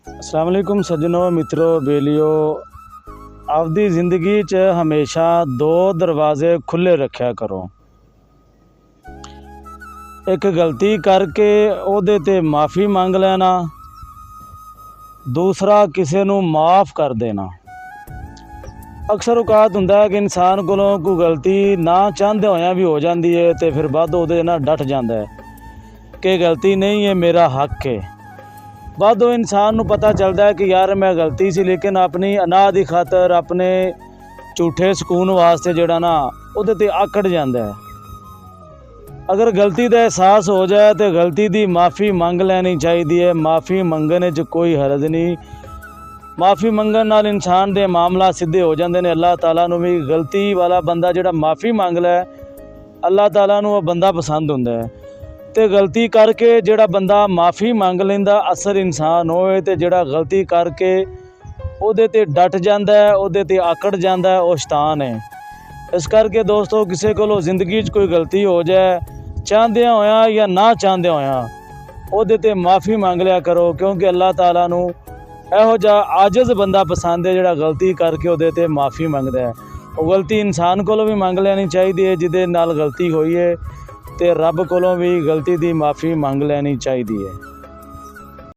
अस्सलाम वालेकुम सज्जनों, मित्रों, बेलियो। आपदी जिंदगी च हमेशा दो दरवाजे खुले रखा करो। एक गलती करके ओहदे ते माफ़ी मंग लेना, दूसरा किसी नूं माफ़ कर देना। अक्सर औकात हुंदा है कि इंसान कोलों कोई गलती ना चाहते होया भी हो जाती है, तो फिर बाद ओहदे नाल डट जाता है कि गलती नहीं है, मेरा हक है। बाद इंसान नूं पता चलता है कि यार मैं गलती सी, लेकिन अपनी अनाह की खातर अपने झूठे सुकून वास्ते जिहड़ा ना उहदे ते आकड़ जाता है। अगर गलती का एहसास हो जाए तो गलती की माफ़ी मंग लैनी चाहिए है। माफ़ी मंगने च कोई हरज नहीं। माफ़ी मंगण नाल इंसान के मामला सीधे हो जाते हैं। अल्लाह ताला नूं भी गलती वाला बंदा जिहड़ा माफ़ी मंग लै, अल्लाह ताला नूं वह बंदा पसंद हुंदा है। तो गलती करके जिहड़ा बंदा माफ़ी मंग लैंदा असर इंसान होए, तो जिहड़ा गलती करके उहदे ते डट जाता है, उहदे ते आकड़ जाता है, वह शैतान है। इस करके दोस्तों, किसी कोलों जिंदगी च कोई गलती हो जाए, चाहदियां होया या ना चाहदियां होया, उहदे ते माफ़ी मंग लिया करो, क्योंकि अल्लाह ताला नूं इहो जिहा आजिज़ बंदा पसंद है जिहड़ा गलती करके उहदे ते माफ़ी मंगदा है। वो गलती इंसान कोलों भी मंग लैनी चाहिए है जिहदे नाल गलती होई है, ते रब कोलों भी गलती की माफ़ी मंग लैनी चाहिए है।